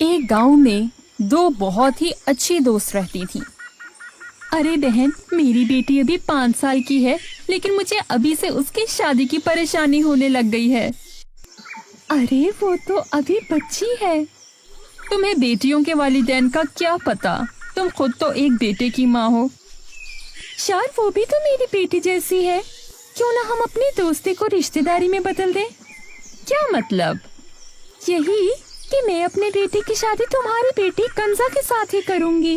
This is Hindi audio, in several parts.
एक गांव में दो बहुत ही अच्छी दोस्त रहती थीं। अरे बहन, मेरी बेटी अभी 5 साल की है, लेकिन मुझे अभी से उसकी शादी की परेशानी होने लग गई है। अरे वो तो अभी बच्ची है। तुम्हें बेटियों के वालिदैन का क्या पता, तुम खुद तो एक बेटे की माँ हो। यार, वो भी तो मेरी बेटी जैसी है। क्यों ना हम अपनी दोस्ती को रिश्तेदारी में बदल दें? क्या मतलब? यही कि मैं अपने बेटे की शादी तुम्हारी बेटी कंजा के साथ ही करूंगी।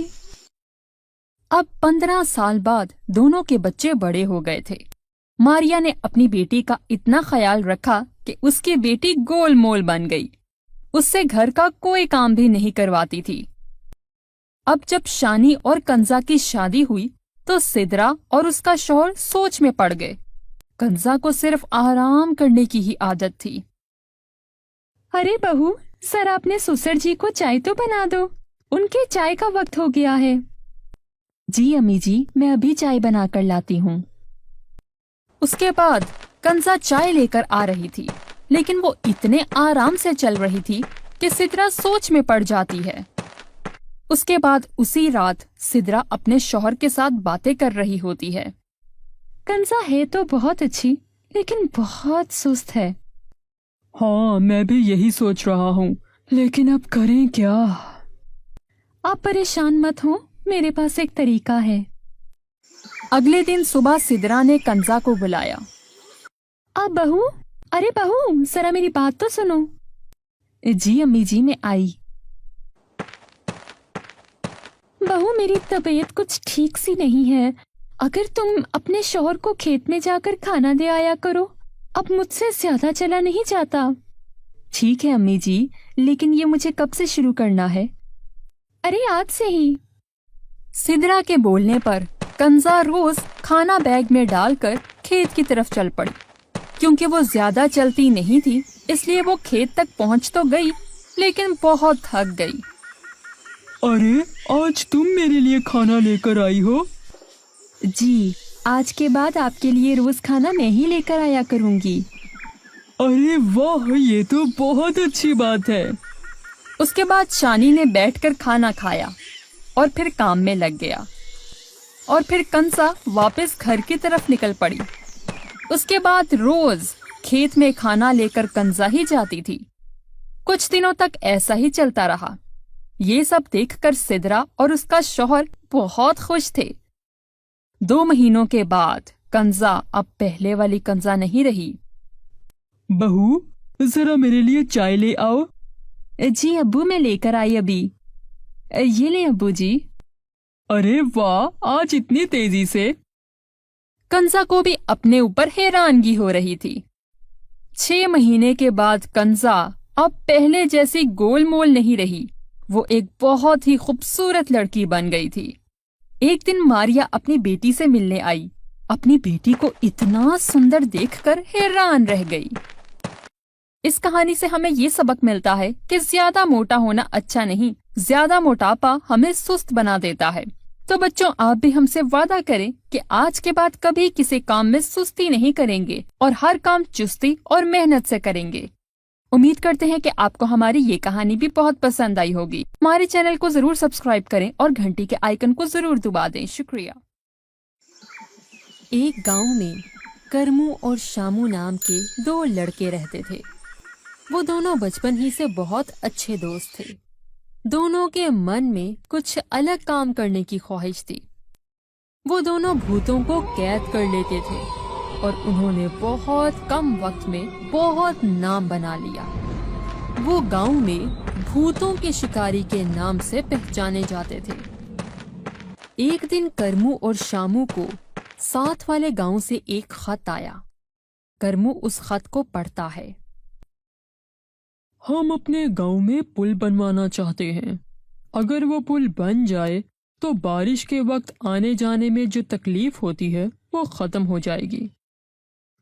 अब 15 साल बाद दोनों के बच्चे बड़े हो गए थे। मारिया ने अपनी बेटी का इतना ख्याल रखा कि उसकी बेटी गोलमोल बन गई। उससे घर का कोई काम भी नहीं करवाती थी। अब जब शानी और कंजा की शादी हुई तो सिदरा और उसका शौहर सोच में पड़ गए। कंजा को सिर्फ आराम करने की ही आदत थी। अरे बहू, सर अपने ससुर जी को चाय तो बना दो, उनके चाय का वक्त हो गया है। जी अम्मी जी, मैं अभी चाय बनाकर लाती हूँ। उसके बाद कंजा चाय लेकर आ रही थी, लेकिन वो इतने आराम से चल रही थी कि सिदरा सोच में पड़ जाती है। उसके बाद उसी रात सिदरा अपने शौहर के साथ बातें कर रही होती है। कंजा है तो बहुत अच्छी, लेकिन बहुत सुस्त है। हाँ, मैं भी यही सोच रहा हूँ, लेकिन अब करें क्या? आप परेशान मत हो, मेरे पास एक तरीका है। अगले दिन सुबह सिदरा ने कंजा को बुलाया। अब बहू, अरे बहू, जरा मेरी बात तो सुनो। जी अम्मी जी, मैं आई। बहू, मेरी तबीयत कुछ ठीक सी नहीं है। अगर तुम अपने शौहर को खेत में जाकर खाना दे आया करो, अब मुझसे ज्यादा चला नहीं जाता। ठीक है अम्मी जी, लेकिन ये मुझे कब से शुरू करना है? अरे आज से ही। सिदरा के बोलने पर कंजा रोज खाना बैग में डालकर खेत की तरफ चल पड़ी। क्योंकि वो ज्यादा चलती नहीं थी, इसलिए वो खेत तक पहुंच तो गई, लेकिन बहुत थक गई। अरे, आज तुम मेरे लिए खाना लेकर आई हो? जी, आज के बाद आपके लिए रोज खाना मैं ही लेकर आया करूंगी। अरे वाह, ये तो बहुत अच्छी बात है। उसके बाद शानी ने बैठकर खाना खाया और फिर काम में लग गया। और फिर कंसा वापस घर की तरफ निकल पड़ी। उसके बाद रोज खेत में खाना लेकर कंजा ही जाती थी। कुछ दिनों तक ऐसा ही चलता रहा। ये सब देखकर सिदरा और उसका शौहर बहुत खुश थे। 2 महीनों के बाद कंजा अब पहले वाली कंजा नहीं रही। बहू, जरा मेरे लिए चाय ले आओ। जी अब्बू, मैं लेकर आई अभी। ये ले अब्बू जी। अरे वाह, आज इतनी तेजी से! कंजा को भी अपने ऊपर हैरानगी हो रही थी। 6 महीने के बाद कंजा अब पहले जैसी गोलमोल नहीं रही। वो एक बहुत ही खूबसूरत लड़की बन गई थी। एक दिन मारिया अपनी बेटी से मिलने आई। अपनी बेटी को इतना सुंदर देखकर हैरान रह गई। इस कहानी से हमें ये सबक मिलता है कि ज्यादा मोटा होना अच्छा नहीं, ज्यादा मोटापा हमें सुस्त बना देता है। तो बच्चों, आप भी हमसे वादा करें कि आज के बाद कभी किसी काम में सुस्ती नहीं करेंगे और हर काम चुस्ती और मेहनत से करेंगे। उम्मीद करते हैं कि आपको हमारी ये कहानी भी बहुत पसंद आई होगी। हमारे चैनल को जरूर सब्सक्राइब करें और घंटी के आइकन को जरूर दबा दें। शुक्रिया। एक गांव में करमू और शामू नाम के 2 लड़के रहते थे। वो दोनों बचपन ही से बहुत अच्छे दोस्त थे। दोनों के मन में कुछ अलग काम करने की ख्वाहिश थी। वो दोनों भूतों को कैद कर लेते थे और उन्होंने बहुत कम वक्त में बहुत नाम बना लिया। वो गांव में भूतों के शिकारी के नाम से पहचाने जाते थे। एक दिन करमू और शामू को साथ वाले गांव से एक खत आया। करमू उस खत को पढ़ता है। हम अपने गांव में पुल बनवाना चाहते हैं। अगर वो पुल बन जाए तो बारिश के वक्त आने जाने में जो तकलीफ होती है वो खत्म हो जाएगी।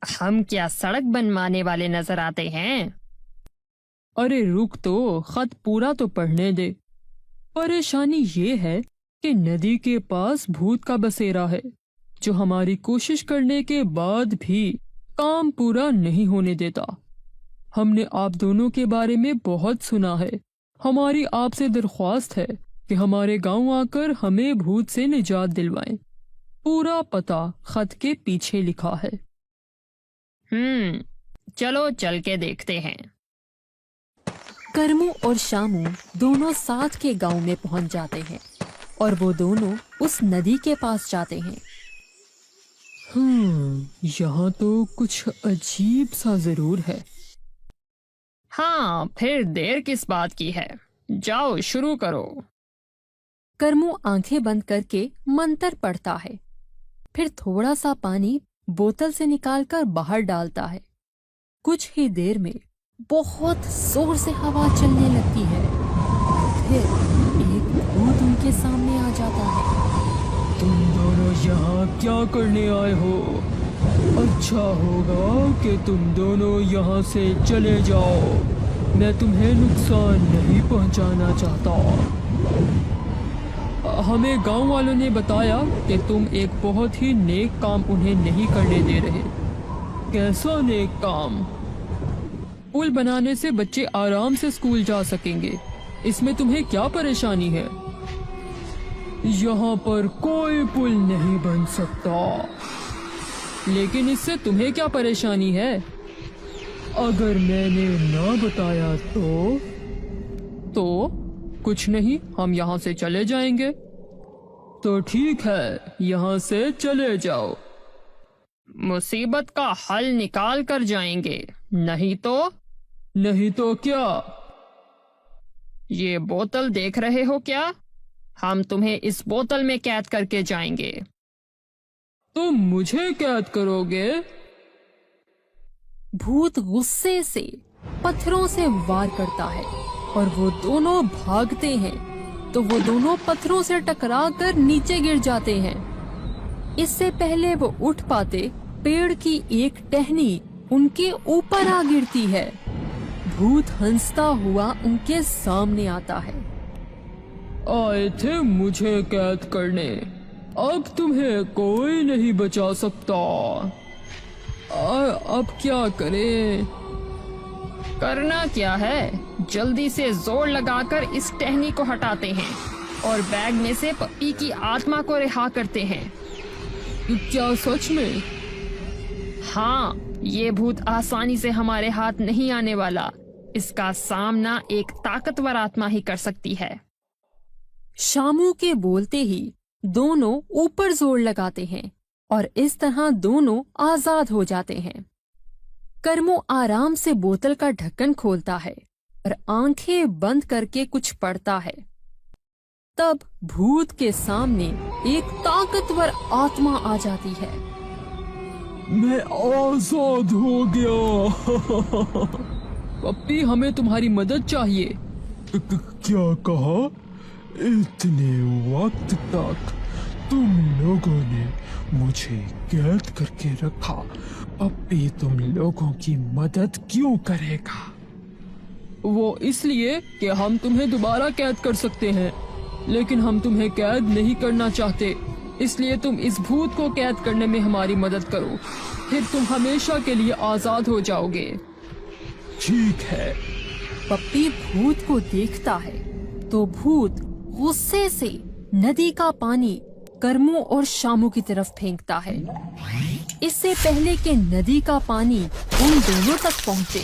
हम क्या सड़क बनवाने वाले नजर आते हैं? अरे रुक तो, खत पूरा तो पढ़ने दे। परेशानी ये है कि नदी के पास भूत का बसेरा है, जो हमारी कोशिश करने के बाद भी काम पूरा नहीं होने देता। हमने आप दोनों के बारे में बहुत सुना है। हमारी आपसे दरख्वास्त है कि हमारे गांव आकर हमें भूत से निजात दिलवाएं। पूरा पता खत के पीछे लिखा है। चलो चल के देखते हैं। करमू और शामू दोनों साथ के गांव में पहुंच जाते हैं और वो दोनों उस नदी के पास जाते हैं। यहाँ तो कुछ अजीब सा जरूर है। हाँ, फिर देर किस बात की है, जाओ शुरू करो। करमू आंखें बंद करके मंत्र पढ़ता है, फिर थोड़ा सा पानी बोतल से निकालकर बाहर डालता है। कुछ ही देर में बहुत जोर से हवा चलने लगती है और फिर एक भूत उनके सामने आ जाता है। तुम दोनों यहाँ क्या करने आए हो? अच्छा होगा कि तुम दोनों यहाँ से चले जाओ। मैं तुम्हें नुकसान नहीं पहुँचाना चाहता। हमें गांव वालों ने बताया कि तुम एक बहुत ही नेक काम उन्हें नहीं करने दे रहे। कैसा नेक काम? पुल बनाने से बच्चे आराम से स्कूल जा सकेंगे। इसमें तुम्हें क्या परेशानी है? यहाँ पर कोई पुल नहीं बन सकता। लेकिन इससे तुम्हें क्या परेशानी है? अगर मैंने ना बताया तो कुछ नहीं, हम यहाँ से चले जाएंगे। तो ठीक है, यहाँ से चले जाओ। मुसीबत का हल निकाल कर जाएंगे, नहीं तो क्या? ये बोतल देख रहे हो क्या? हम तुम्हें इस बोतल में कैद करके जाएंगे। तुम मुझे कैद करोगे? भूत गुस्से से पत्थरों से वार करता है और वो दोनों भागते हैं तो वो दोनों पत्थरों से टकराकर नीचे गिर जाते हैं। इससे पहले वो उठ पाते, पेड़ की एक टहनी उनके ऊपर आ गिरती है। भूत हंसता हुआ उनके सामने आता है। आए थे मुझे कैद करने, अब तुम्हें कोई नहीं बचा सकता। अब क्या करें? करना क्या है, जल्दी से जोर लगाकर इस टहनी को हटाते हैं और बैग में से पप्पी की आत्मा को रिहा करते हैं। क्या सच में? हाँ, ये भूत आसानी से हमारे हाथ नहीं आने वाला। इसका सामना एक ताकतवर आत्मा ही कर सकती है। शामू के बोलते ही दोनों ऊपर जोर लगाते हैं और इस तरह दोनों आजाद हो जाते हैं। करमू आराम से बोतल का ढक्कन खोलता है और आंखें बंद करके कुछ पढ़ता है। तब भूत के सामने एक ताकतवर आत्मा आ जाती है। मैं आजाद हो गया। पप्पी, हमें तुम्हारी मदद चाहिए। क्या कहा? इतने वक्त तक तुम लोगों ने मुझे कैद करके रखा, पप्पी तुम लोगों की मदद क्यों करेगा? वो इसलिए कि हम तुम्हें दोबारा कैद कर सकते हैं, लेकिन हम तुम्हें कैद नहीं करना चाहते। इसलिए तुम इस भूत को कैद करने में हमारी मदद करो, फिर तुम हमेशा के लिए आजाद हो जाओगे। ठीक है। पप्पी भूत को देखता है तो भूत गुस्से से नदी का पानी करमू और शामू की तरफ फेंकता है। इससे पहले कि नदी का पानी उन दोनों तक पहुंचे,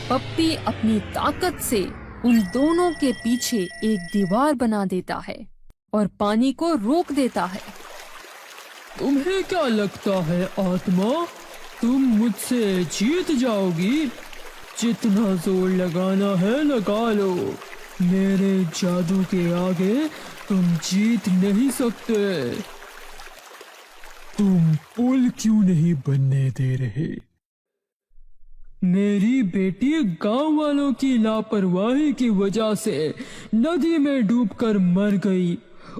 पप्पी अपनी ताकत से उन दोनों के पीछे एक दीवार बना देता है और पानी को रोक देता है। तुम्हें क्या लगता है आत्मा, तुम मुझसे जीत जाओगी? जितना जोर लगाना है लगा लो, मेरे जादू के आगे तुम जीत नहीं सकते। तुम पुल क्यों नहीं बनने दे रहे? मेरी बेटी गांव वालों की लापरवाही की वजह से नदी में डूबकर मर गई।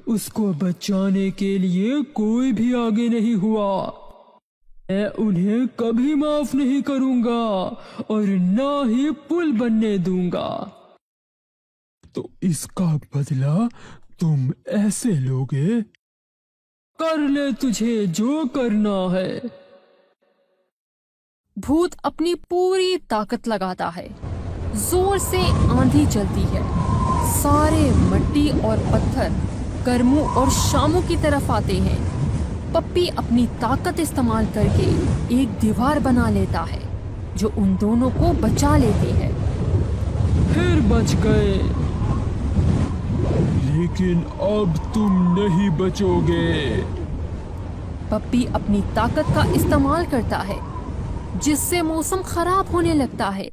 उसको बचाने के लिए कोई भी आगे नहीं हुआ। मैं उन्हें कभी माफ नहीं करूंगा और ना ही पुल बनने दूंगा। तो इसका बदला तुम ऐसे लोगे? कर ले तुझे जो करना है। भूत अपनी पूरी ताकत लगाता है। जोर से आंधी चलती है, सारे मट्टी और पत्थर करमू और शामू की तरफ आते हैं। पप्पी अपनी ताकत इस्तेमाल करके एक दीवार बना लेता है जो उन दोनों को बचा लेती है। फिर बच गए। लेकिन अब तुम नहीं बचोगे। पप्पी अपनी ताकत का इस्तेमाल करता है जिससे मौसम खराब होने लगता है।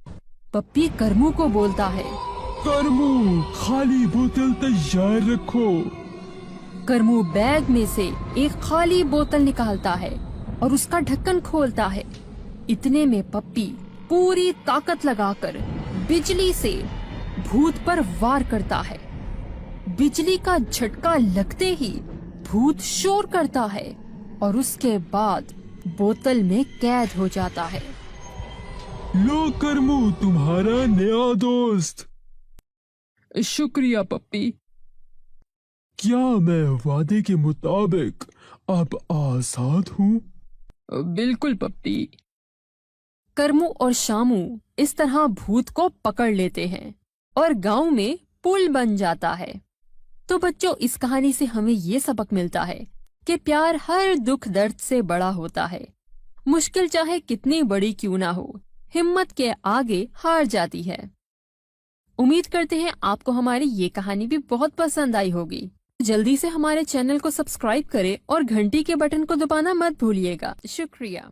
पप्पी करमू को बोलता है, करमू, खाली बोतल तैयार रखो। करमू बैग में से एक खाली बोतल निकालता है और उसका ढक्कन खोलता है। इतने में पप्पी पूरी ताकत लगाकर बिजली से भूत पर वार करता है। बिजली का झटका लगते ही भूत शोर करता है और उसके बाद बोतल में कैद हो जाता है। लो करमू, तुम्हारा नया दोस्त। शुक्रिया पप्पी। क्या मैं वादे के मुताबिक अब आजाद हूँ? बिल्कुल पप्पी। करमू और शामू इस तरह भूत को पकड़ लेते हैं और गांव में पुल बन जाता है। तो बच्चों, इस कहानी से हमें ये सबक मिलता है कि प्यार हर दुख दर्द से बड़ा होता है। मुश्किल चाहे कितनी बड़ी क्यों ना हो, हिम्मत के आगे हार जाती है। उम्मीद करते हैं आपको हमारी ये कहानी भी बहुत पसंद आई होगी। जल्दी से हमारे चैनल को सब्सक्राइब करें और घंटी के बटन को दबाना मत भूलिएगा। शुक्रिया।